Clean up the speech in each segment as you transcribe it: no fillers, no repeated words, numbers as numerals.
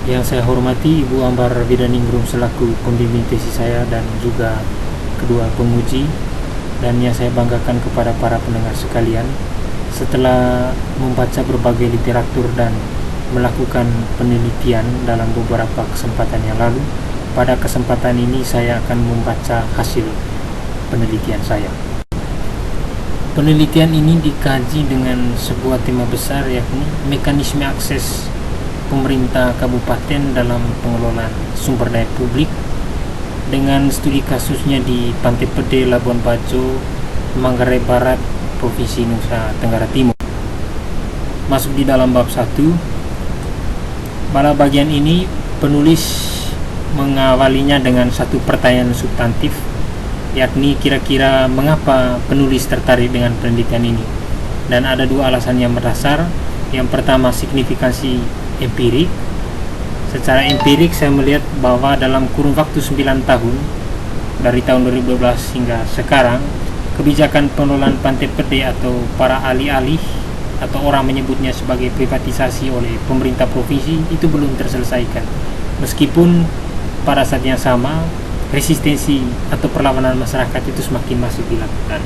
Yang saya hormati Ibu Ambar Bidaningrum selaku pembimbing tesis saya dan juga kedua penguji, dan yang saya banggakan kepada para pendengar sekalian, setelah membaca berbagai literatur dan melakukan penelitian dalam beberapa kesempatan yang lalu, pada kesempatan ini saya akan membaca hasil penelitian saya. Penelitian ini dikaji dengan sebuah tema besar, yakni mekanisme akses pemerintah kabupaten dalam pengelolaan sumber daya publik, dengan studi kasusnya di Pantai Pede, Labuan Bajo, Manggarai Barat, Provinsi Nusa Tenggara Timur. Masuk di dalam bab 1. Pada bagian ini penulis mengawalinya dengan satu pertanyaan substantif, yakni kira-kira mengapa penulis tertarik dengan penelitian ini. Dan ada dua alasan yang mendasar. Yang pertama, signifikansi empirik. Secara empirik saya melihat bahwa dalam kurun waktu 9 tahun, dari tahun 2012 hingga sekarang, kebijakan pengelolaan Pantai Pede atau para alih-alih atau orang menyebutnya sebagai privatisasi oleh pemerintah provinsi itu belum terselesaikan. Meskipun pada saat yang sama resistensi atau perlawanan masyarakat itu semakin masif dilakukan.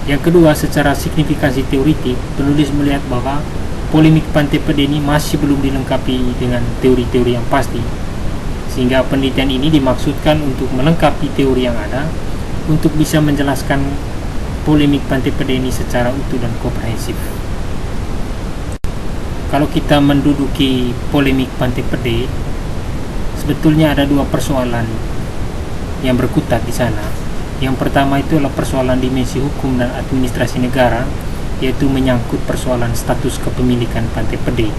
Yang kedua, secara signifikansi teoritik, penulis melihat bahwa polemik Pantai Pede ini masih belum dilengkapi dengan teori-teori yang pasti, sehingga penelitian ini dimaksudkan untuk melengkapi teori yang ada untuk bisa menjelaskan polemik Pantai Pede ini secara utuh dan komprehensif. Kalau kita menduduki polemik Pantai Pede, sebetulnya ada dua persoalan yang berkutat di sana. Yang pertama itu adalah persoalan dimensi hukum dan administrasi negara, yaitu menyangkut persoalan status kepemilikan Pantai Pede.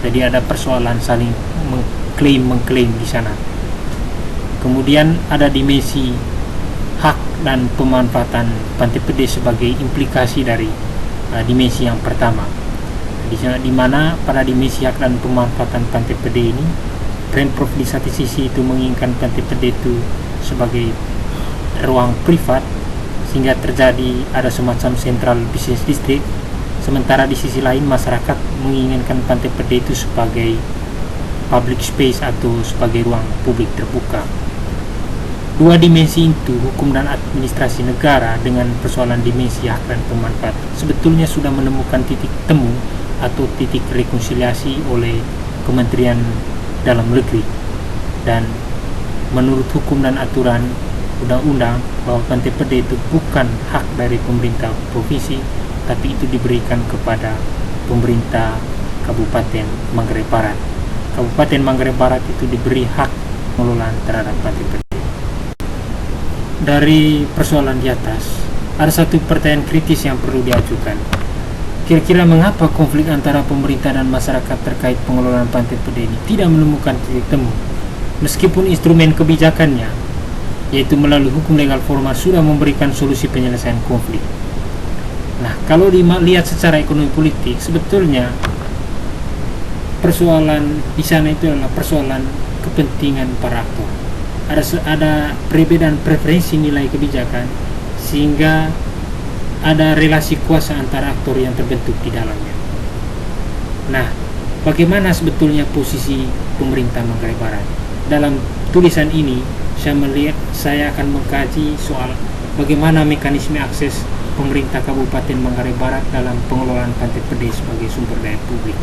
Jadi ada persoalan saling mengklaim di sana. Kemudian ada dimensi hak dan pemanfaatan Pantai Pede sebagai implikasi dari dimensi yang pertama. Di mana pada dimensi hak dan pemanfaatan Pantai Pede ini, Pemprov di satu sisi itu menginginkan Pantai Pede itu sebagai ruang privat, sehingga terjadi ada semacam central business district. Sementara di sisi lain masyarakat menginginkan Pantai Pede itu sebagai public space atau sebagai ruang publik terbuka. Dua dimensi itu, hukum dan administrasi negara dengan persoalan dimensi hak dan pemanfaat, sebetulnya sudah menemukan titik temu atau titik rekonsiliasi oleh Kementerian Dalam Negeri. Dan menurut hukum dan aturan undang-undang bahwa Pantai Pede itu bukan hak dari pemerintah provinsi, tapi itu diberikan kepada pemerintah Kabupaten Manggarai Barat. Kabupaten Manggarai Barat itu diberi hak pengelolaan terhadap Pantai Pede. Dari persoalan di atas, ada satu pertanyaan kritis yang perlu diajukan. Kira-kira mengapa konflik antara pemerintah dan masyarakat terkait pengelolaan Pantai Pede ini tidak menemukan titik temu, meskipun instrumen kebijakannya, yaitu melalui hukum legal formal, sudah memberikan solusi penyelesaian konflik. Nah, kalau dilihat secara ekonomi politik, sebetulnya persoalan di sana itu adalah persoalan kepentingan para aktor. Ada perbedaan preferensi nilai kebijakan, sehingga ada relasi kuasa antara aktor yang terbentuk di dalamnya. Nah, bagaimana sebetulnya posisi pemerintah Manggarai Barat? Dalam tulisan ini saya akan mengkaji soal bagaimana mekanisme akses pemerintah Kabupaten Manggarai Barat dalam pengelolaan Pantai Pede sebagai sumber daya publik.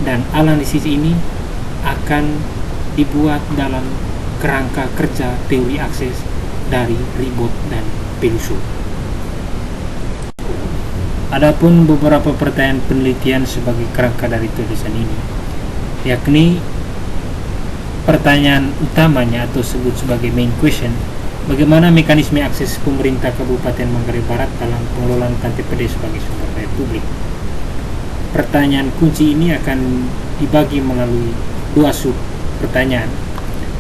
Dan analisis ini akan dibuat dalam kerangka kerja teori akses dari Ribot dan Peluso. Adapun beberapa pertanyaan penelitian sebagai kerangka dari tulisan ini, yakni pertanyaan utamanya atau sebut sebagai main question, bagaimana mekanisme akses pemerintah Kabupaten Manggarai Barat dalam pengelolaan Pantai Pede sebagai sumber daya publik. Pertanyaan kunci ini akan dibagi melalui dua sub pertanyaan.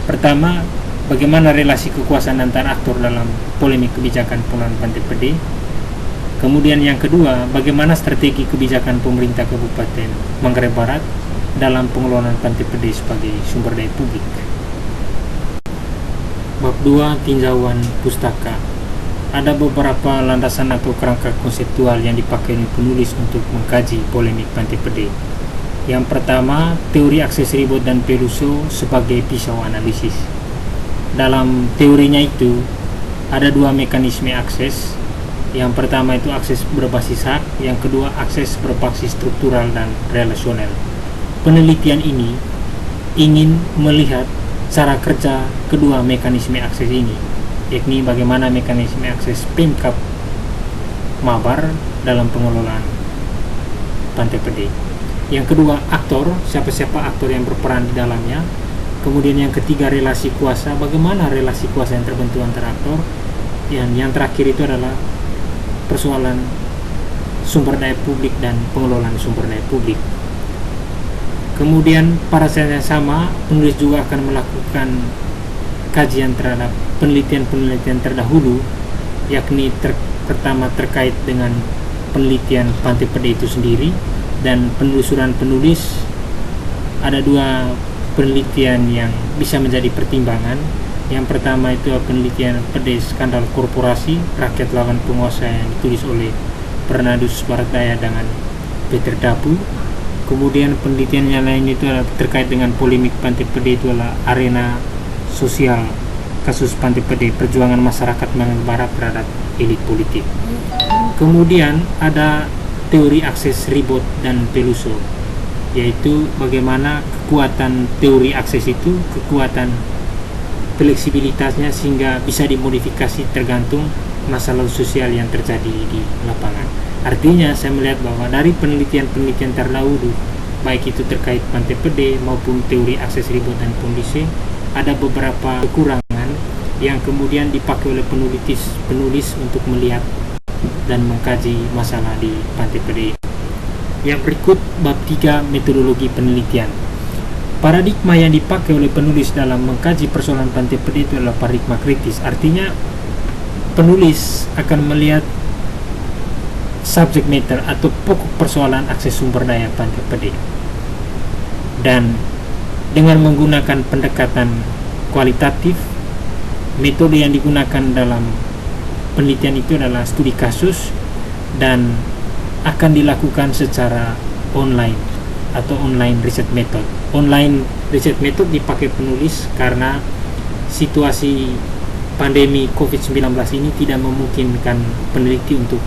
Pertama, bagaimana relasi kekuasaan antar aktor dalam polemik kebijakan pengelolaan Pantai Pede. Kemudian yang kedua, bagaimana strategi kebijakan pemerintah Kabupaten Manggarai Barat dalam pengelolaan Pantai Pede sebagai sumber daya publik. Bab 2, tinjauan pustaka. Ada beberapa landasan atau kerangka konseptual yang dipakai oleh penulis untuk mengkaji polemik Pantai Pede. Yang pertama, teori akses ribot dan Peluso sebagai pisau analisis. Dalam teorinya itu ada dua mekanisme akses. Yang pertama itu akses berbasis hak, yang kedua akses berbasis struktural dan relasional. Penelitian ini ingin melihat cara kerja kedua mekanisme akses ini, yakni bagaimana mekanisme akses Pemkab Mabar dalam pengelolaan Pantai Pede. Yang kedua, aktor, siapa-siapa aktor yang berperan di dalamnya. Kemudian yang ketiga, relasi kuasa, bagaimana relasi kuasa yang terbentuk antara aktor. Yang terakhir itu adalah persoalan sumber daya publik dan pengelolaan sumber daya publik. Kemudian pada saat yang sama, penulis juga akan melakukan kajian terhadap penelitian-penelitian terdahulu, yakni pertama terkait dengan penelitian Pantai Pede itu sendiri dan penelusuran penulis. Ada dua penelitian yang bisa menjadi pertimbangan. Yang pertama itu penelitian Pede Skandal Korporasi Rakyat Lawan Penguasa yang ditulis oleh Bernardus Baratdaya dengan Peter Dabu. Kemudian penelitian yang lain itu adalah terkait dengan polemik Pantai Pede, itu adalah arena sosial kasus Pantai Pede, perjuangan masyarakat mengenal terhadap elit politik. Kemudian ada teori akses ribot dan Peluso, yaitu bagaimana kekuatan teori akses itu, kekuatan fleksibilitasnya sehingga bisa dimodifikasi tergantung masalah sosial yang terjadi di lapangan. Artinya saya melihat bahwa dari penelitian-penelitian terdahulu, baik itu terkait Pantai Pede maupun teori akses ribot dan Peluso, ada beberapa kekurangan yang kemudian dipakai oleh penulis untuk melihat dan mengkaji masalah di Pantai Pede. Yang berikut bab 3, metodologi penelitian. Paradigma yang dipakai oleh penulis dalam mengkaji persoalan Pantai Pede itu adalah paradigma kritis. Artinya penulis akan melihat subject matter atau pokok persoalan akses sumber daya Pantai Pede, dan dengan menggunakan pendekatan kualitatif, metode yang digunakan dalam penelitian itu adalah studi kasus dan akan dilakukan secara online atau online research method. Online research method dipakai penulis karena situasi pandemi COVID-19 ini tidak memungkinkan peneliti untuk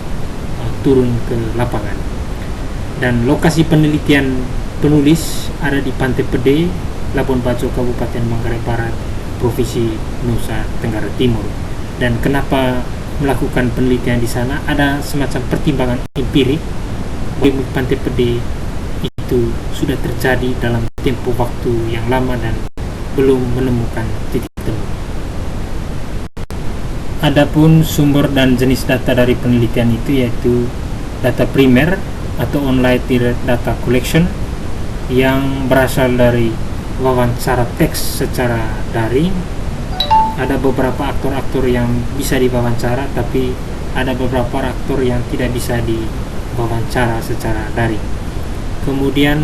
turun ke lapangan. Dan lokasi penelitian penulis ada di Pantai Pede, Labuan Bajo, Kabupaten Manggarai Barat, Provinsi Nusa Tenggara Timur. Dan kenapa melakukan penelitian di sana? Ada semacam pertimbangan empirik. Di Pantai Pede itu sudah terjadi dalam tempo waktu yang lama dan belum menemukan titik temu. Adapun sumber dan jenis data dari penelitian itu yaitu data primer atau online data collection yang berasal dari wawancara teks secara daring. Ada beberapa aktor-aktor yang bisa diwawancara, tapi ada beberapa aktor yang tidak bisa diwawancara secara daring. Kemudian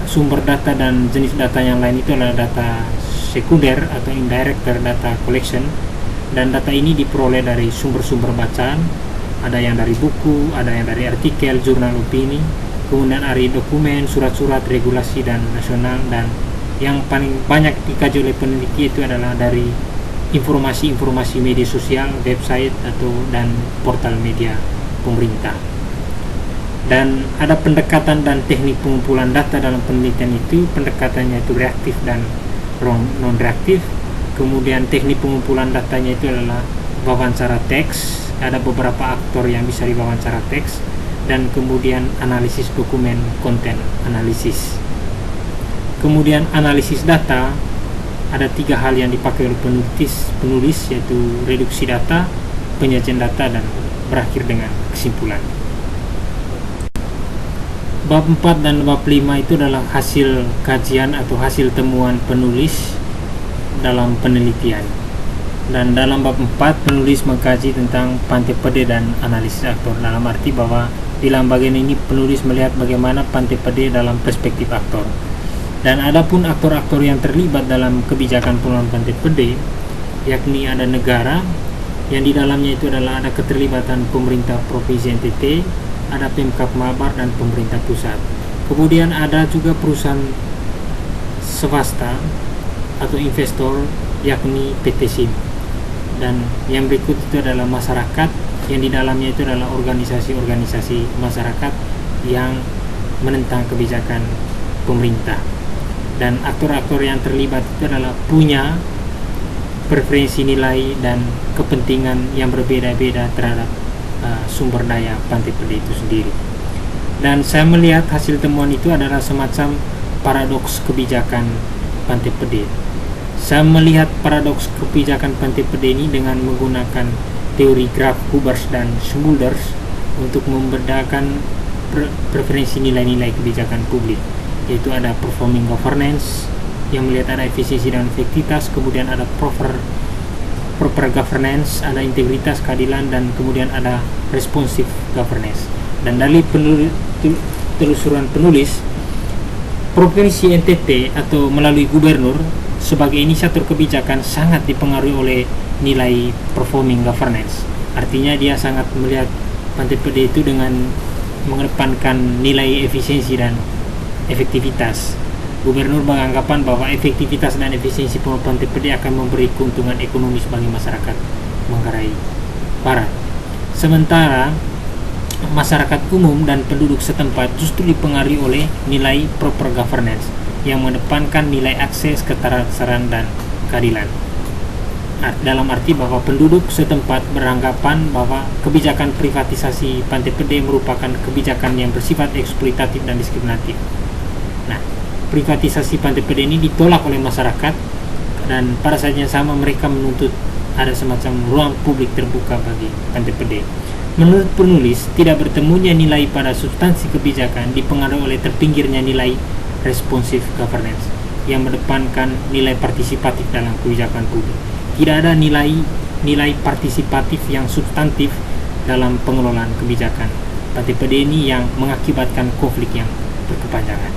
sumber data dan jenis data yang lain itu adalah data sekunder atau indirect data collection, dan data ini diperoleh dari sumber-sumber bacaan. Ada yang dari buku, ada yang dari artikel, jurnal opini, kemudian dari dokumen, surat-surat regulasi dan nasional, dan yang paling banyak dikaji oleh peneliti itu adalah dari informasi-informasi media sosial, website dan portal media pemerintah. Dan ada pendekatan dan teknik pengumpulan data dalam penelitian itu. Pendekatannya itu reaktif dan non-reaktif. Kemudian teknik pengumpulan datanya itu adalah wawancara teks, ada beberapa aktor yang bisa diwawancara teks, dan kemudian analisis dokumen, konten analisis. Kemudian analisis data, ada 3 hal yang dipakai oleh penulis, yaitu reduksi data, penyajian data, dan berakhir dengan kesimpulan. Bab 4 dan bab 5 itu adalah hasil kajian atau hasil temuan penulis dalam penelitian. Dan dalam bab 4 penulis mengkaji tentang Pantai Pede dan analisis aktor, dalam arti bahwa di dalam bagian ini penulis melihat bagaimana Pantai Pede dalam perspektif aktor. Dan adapun aktor-aktor yang terlibat dalam kebijakan pengelolaan Pantai Pede, yakni ada negara yang di dalamnya itu adalah ada keterlibatan pemerintah Provinsi NTT, ada Pemkab Mabar dan pemerintah pusat. Kemudian ada juga perusahaan swasta atau investor, yakni PT SIM. Dan yang berikut itu adalah masyarakat, yang di dalamnya itu adalah organisasi-organisasi masyarakat yang menentang kebijakan pemerintah. Dan aktor-aktor yang terlibat itu adalah punya preferensi nilai dan kepentingan yang berbeda-beda terhadap sumber daya Pantai Pede itu sendiri. Dan saya melihat hasil temuan itu adalah semacam paradoks kebijakan Pantai Pede. Saya melihat paradoks kebijakan Pantai Pede ini dengan menggunakan teori Graf, Hubers, dan Smulders untuk membedakan preferensi nilai-nilai kebijakan publik, yaitu ada performing governance yang melihat ada efisiensi dan efektivitas, kemudian ada proper governance, ada integritas, keadilan, dan kemudian ada responsive governance. Dan dari telusuran penulis, Provinsi NTT atau melalui gubernur sebagai inisiator kebijakan sangat dipengaruhi oleh nilai performing governance. Artinya dia sangat melihat Pantai Pede itu dengan mengedepankan nilai efisiensi dan efektivitas. Gubernur beranggapan bahwa efektivitas dan efisiensi Pantai Pede akan memberi keuntungan ekonomis bagi masyarakat Manggarai Barat. Sementara masyarakat umum dan penduduk setempat justru dipengaruhi oleh nilai proper governance yang mengedepankan nilai akses, ketersaran, dan keadilan. Dalam arti bahwa penduduk setempat beranggapan bahwa kebijakan privatisasi Pantai Pede merupakan kebijakan yang bersifat eksploitatif dan diskriminatif. Nah, privatisasi Pantai Pede ini ditolak oleh masyarakat, dan pada saat yang sama mereka menuntut ada semacam ruang publik terbuka bagi Pantai Pede. Menurut penulis, tidak bertemunya nilai pada substansi kebijakan dipengaruhi oleh terpinggirnya nilai responsive governance yang mengedepankan nilai partisipatif dalam kebijakan publik. Tidak ada nilai partisipatif yang substantif dalam pengelolaan kebijakan Pantai Pede ini yang mengakibatkan konflik yang berkepanjangan.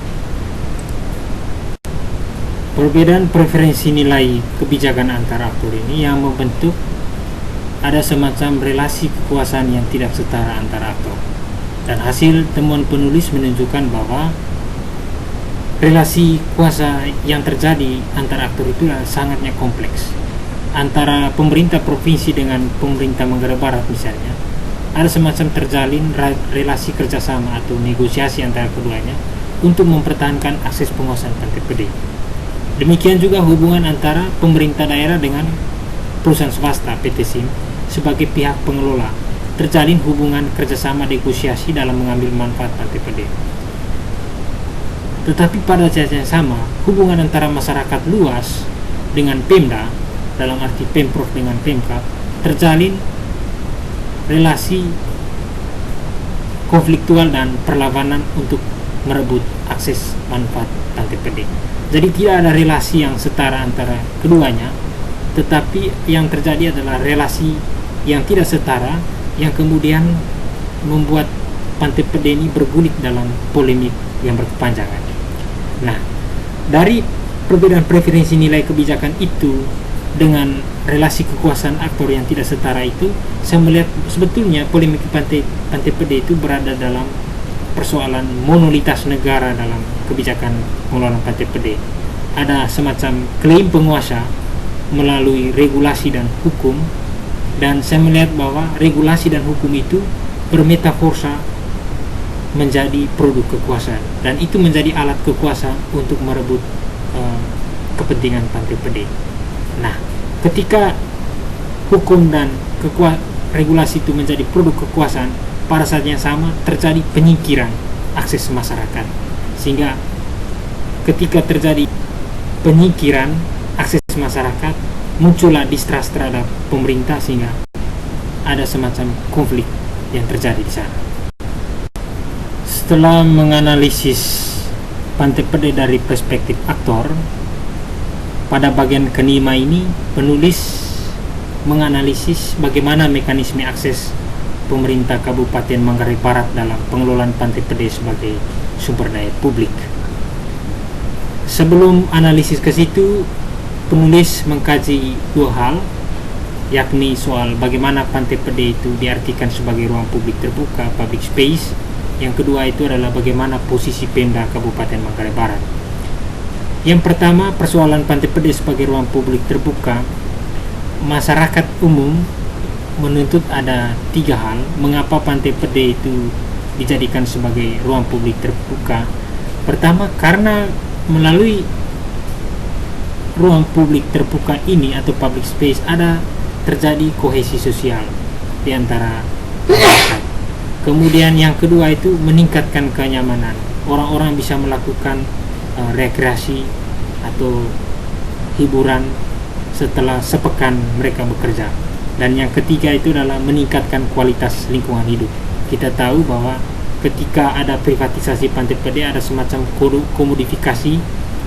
Perbedaan preferensi nilai kebijakan antara aktor ini yang membentuk ada semacam relasi kekuasaan yang tidak setara antara aktor. Dan hasil temuan penulis menunjukkan bahwa relasi kuasa yang terjadi antara aktor itu sangatnya kompleks. Antara pemerintah provinsi dengan pemerintah Manggarai Barat misalnya, ada semacam terjalin relasi kerjasama atau negosiasi antara keduanya untuk mempertahankan akses penguasaan Pantai Pede. Demikian juga hubungan antara pemerintah daerah dengan perusahaan swasta PT SIM sebagai pihak pengelola, terjalin hubungan kerjasama negosiasi dalam mengambil manfaat Pantai Pede. Tetapi pada saat yang sama, hubungan antara masyarakat luas dengan Pemda, dalam arti Pemprov dengan Pemkab, terjalin relasi konfliktual dan perlawanan untuk merebut akses manfaat Pantai Pede. Jadi tidak ada relasi yang setara antara keduanya, tetapi yang terjadi adalah relasi yang tidak setara yang kemudian membuat Pantai Pede ini bergulir dalam polemik yang berkepanjangan. Nah, dari perbedaan preferensi nilai kebijakan itu dengan relasi kekuasaan aktor yang tidak setara itu, saya melihat sebetulnya polemik Pantai Pede itu berada dalam persoalan monolitas negara dalam kebijakan pengelolaan Pantai Pede. Ada semacam klaim penguasa melalui regulasi dan hukum, dan saya melihat bahwa regulasi dan hukum itu bermetaforsa menjadi produk kekuasaan, dan itu menjadi alat kekuasaan untuk merebut kepentingan Pantai Pede. Nah, ketika hukum dan regulasi itu menjadi produk kekuasaan, pada saat yang sama terjadi penyingkiran akses masyarakat, sehingga ketika terjadi penyingkiran akses masyarakat, muncullah distrust terhadap pemerintah, sehingga ada semacam konflik yang terjadi di sana. Setelah menganalisis Pantai Pede dari perspektif aktor, pada bagian kelima ini penulis menganalisis bagaimana mekanisme akses pemerintah Kabupaten Manggarai Barat dalam pengelolaan Pantai Pede sebagai sumber daya publik. Sebelum analisis ke situ, penulis mengkaji dua hal, yakni soal bagaimana Pantai Pede itu diartikan sebagai ruang publik terbuka, public space, Yang kedua itu adalah bagaimana posisi Pemda Kabupaten Manggarai Barat. Yang pertama, persoalan Pantai Pede sebagai ruang publik terbuka. Masyarakat umum menuntut ada 3 hal mengapa Pantai Pede itu dijadikan sebagai ruang publik terbuka. Pertama, karena melalui ruang publik terbuka ini atau public space ada terjadi kohesi sosial di antara masyarakat. Kemudian yang kedua itu meningkatkan kenyamanan. Orang-orang bisa melakukan rekreasi atau hiburan setelah sepekan mereka bekerja. Dan yang ketiga itu adalah meningkatkan kualitas lingkungan hidup. Kita tahu bahwa ketika ada privatisasi Pantai Pede ada semacam komodifikasi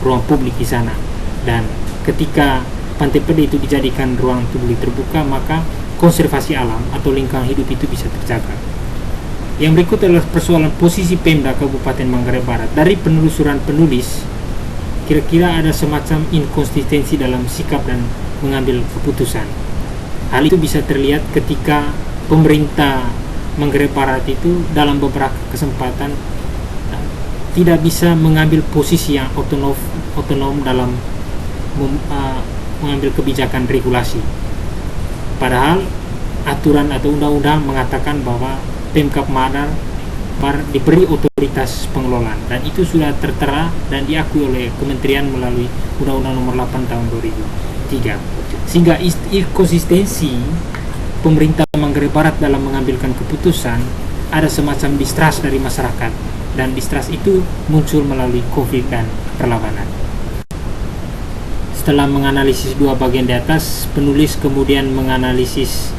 ruang publik di sana. Dan ketika Pantai Pede itu dijadikan ruang publik terbuka, maka konservasi alam atau lingkungan hidup itu bisa terjaga. Yang berikut adalah persoalan posisi Pemda Kabupaten Manggarai Barat. Dari penelusuran penulis, kira-kira ada semacam inkonsistensi dalam sikap dan mengambil keputusan. Hal itu bisa terlihat ketika pemerintah Manggarai Barat itu dalam beberapa kesempatan tidak bisa mengambil posisi yang otonom dalam mengambil kebijakan regulasi. Padahal aturan atau undang-undang mengatakan bahwa Pemkab Manggarai Barat diberi otoritas pengelolaan, dan itu sudah tertera dan diakui oleh Kementerian melalui Undang-Undang Nomor 8 Tahun 2003. Sehingga konsistensi pemerintah Manggarai Barat dalam mengambilkan keputusan ada semacam distrust dari masyarakat, dan distrust itu muncul melalui konflik dan perlawanan. Setelah menganalisis 2 bagian di atas, penulis kemudian menganalisis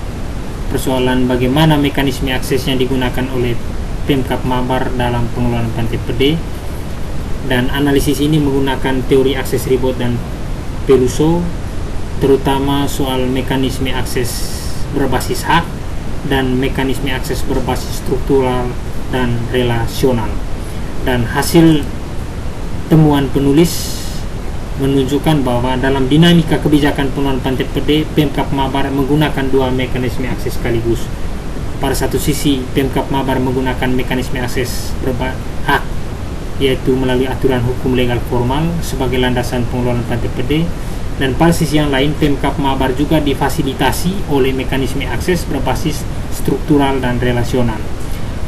persoalan bagaimana mekanisme akses yang digunakan oleh Pemkab Manggarai dalam pengelolaan Pantai Pede, dan analisis ini menggunakan teori akses ribut dan Peluso, terutama soal mekanisme akses berbasis hak dan mekanisme akses berbasis struktural dan relasional. Dan hasil temuan penulis menunjukkan bahwa dalam dinamika kebijakan pengelolaan Pantai Pede, Pemkab Manggarai menggunakan 2 mekanisme akses sekaligus. Pada satu sisi, Pemkab Manggarai menggunakan mekanisme akses hak, yaitu melalui aturan hukum legal formal sebagai landasan pengelolaan Pantai Pede, dan pada sisi yang lain, Pemkab Manggarai juga difasilitasi oleh mekanisme akses berbasis struktural dan relasional.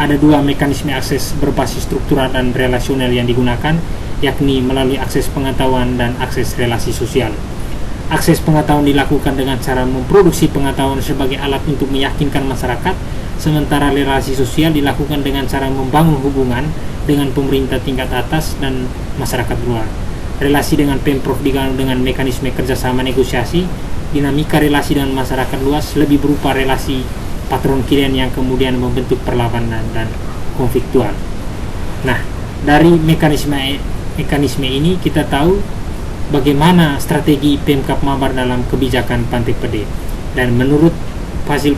Ada 2 mekanisme akses berbasis struktural dan relasional yang digunakan, yakni melalui akses pengetahuan dan akses relasi sosial. Akses pengetahuan dilakukan dengan cara memproduksi pengetahuan sebagai alat untuk meyakinkan masyarakat, sementara relasi sosial dilakukan dengan cara membangun hubungan dengan pemerintah tingkat atas dan masyarakat luar. Relasi dengan Pemprov dibangun dengan mekanisme kerjasama negosiasi. Dinamika relasi dengan masyarakat luas lebih berupa relasi patron klien yang kemudian membentuk perlawanan dan konfliktual. Nah, dari mekanisme ini kita tahu bagaimana strategi Pemkab Manggarai dalam kebijakan Pantai Pede. Dan menurut hasil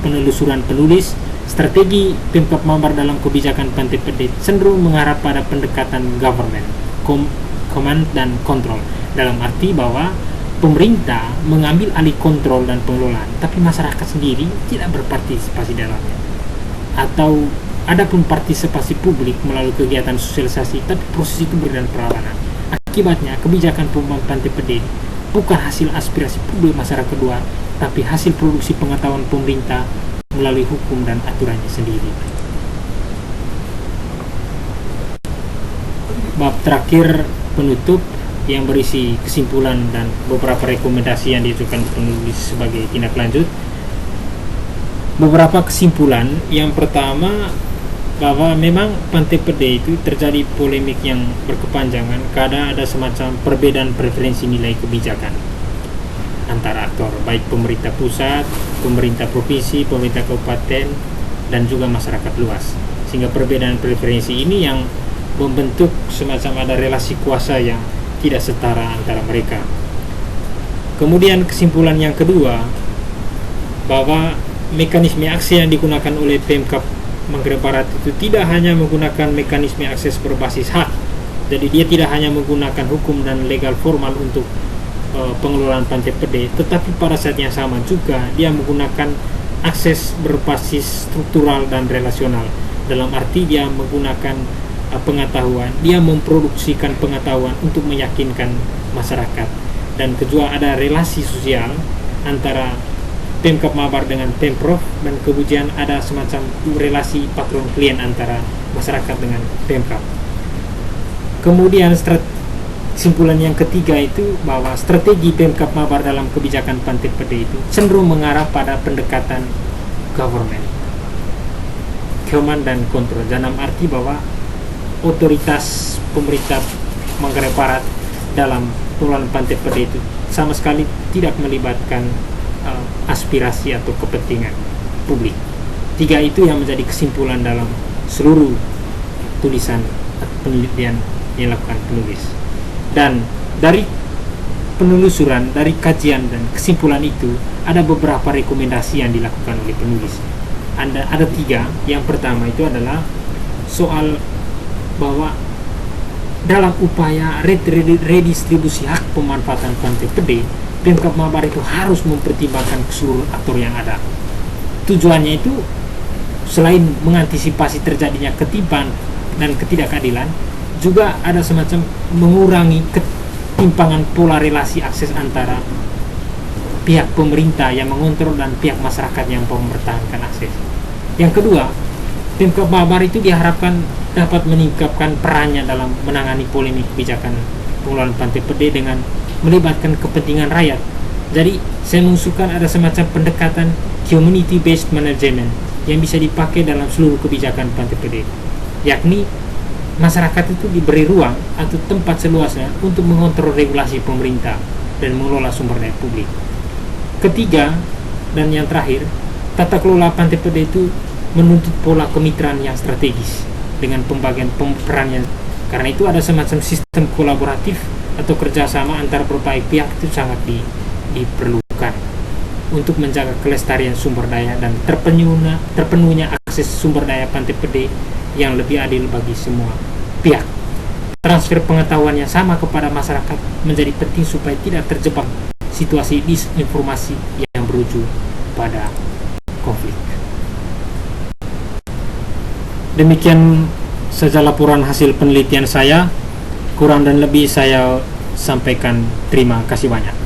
penelusuran penulis, strategi Pemkab Manggarai dalam kebijakan Pantai Pede cenderung mengarah pada pendekatan government, command dan control, dalam arti bahwa pemerintah mengambil alih kontrol dan pengelolaan, tapi masyarakat sendiri tidak berpartisipasi dalamnya. Atau adapun partisipasi publik melalui kegiatan sosialisasi, tapi proses itu berjalan perlawanan. Akibatnya, kebijakan pengelolaan Pantai Pede bukan hasil aspirasi publik masyarakat luar, tapi hasil produksi pengetahuan pemerintah melalui hukum dan aturannya sendiri. Bab terakhir penutup yang berisi kesimpulan dan beberapa rekomendasi yang diajukan penulis sebagai tindak lanjut. Beberapa kesimpulan. Yang pertama, bahwa memang Pantai Pede itu terjadi polemik yang berkepanjangan karena ada semacam perbedaan preferensi nilai kebijakan antara aktor, baik pemerintah pusat, pemerintah provinsi, pemerintah kabupaten, dan juga masyarakat luas. Sehingga perbedaan preferensi ini yang membentuk semacam ada relasi kuasa yang tidak setara antara mereka. Kemudian kesimpulan yang kedua, bahwa mekanisme akses yang digunakan oleh Pemkab Manggarai Barat itu tidak hanya menggunakan mekanisme akses berbasis hak. Jadi dia tidak hanya menggunakan hukum dan legal formal untuk pengelolaan Pantai Pede, tetapi pada saat yang sama juga dia menggunakan akses berbasis struktural dan relasional. Dalam arti dia menggunakan pengetahuan, dia memproduksikan pengetahuan untuk meyakinkan masyarakat. Dan kedua, ada relasi sosial antara Pemkab Mabar dengan Pemprov, dan kemudian ada semacam relasi patron klien antara masyarakat dengan Pemkab. Kemudian kesimpulan yang ketiga itu bahwa strategi Pemkab Mabar dalam kebijakan Pantai Pede itu cenderung mengarah pada pendekatan government, command dan control, dalam arti bahwa otoritas pemerintah Manggarai Barat dalam pengelolaan Pantai Pede itu sama sekali tidak melibatkan aspirasi atau kepentingan publik. Tiga itu yang menjadi kesimpulan dalam seluruh tulisan penelitian yang dilakukan penulis. Dan dari penelusuran, dari kajian dan kesimpulan itu ada beberapa rekomendasi yang dilakukan oleh penulis. Ada tiga. Yang pertama itu adalah soal bahwa dalam upaya redistribusi hak pemanfaatan Pantai Pede, Pemkab Mabar itu harus mempertimbangkan keseluruhan aktor yang ada. Tujuannya itu selain mengantisipasi terjadinya ketimpangan dan ketidakadilan, juga ada semacam mengurangi ketimpangan pola relasi akses antara pihak pemerintah yang mengontrol dan pihak masyarakat yang mempertahankan akses. Yang kedua, Pemkab Mabar itu diharapkan dapat meningkatkan perannya dalam menangani polemik kebijakan pengelolaan Pantai Pede dengan melibatkan kepentingan rakyat. Jadi saya mengusulkan ada semacam pendekatan community based management yang bisa dipakai dalam seluruh kebijakan Pantai Pede, yakni masyarakat itu diberi ruang atau tempat seluasnya untuk mengontrol regulasi pemerintah dan mengelola sumber daya publik. Ketiga dan yang terakhir, tata kelola Pantai Pede itu menuntut pola kemitraan yang strategis dengan pembagian perannya. Karena itu ada semacam sistem kolaboratif atau kerjasama antara berbagai pihak itu sangat diperlukan untuk menjaga kelestarian sumber daya dan terpenuhnya akses sumber daya Pantai Pede yang lebih adil bagi semua pihak. Transfer pengetahuan yang sama kepada masyarakat menjadi penting supaya tidak terjebak situasi disinformasi yang berujung pada konflik. Demikian saja laporan hasil penelitian saya. Kurang dan lebih saya sampaikan terima kasih banyak.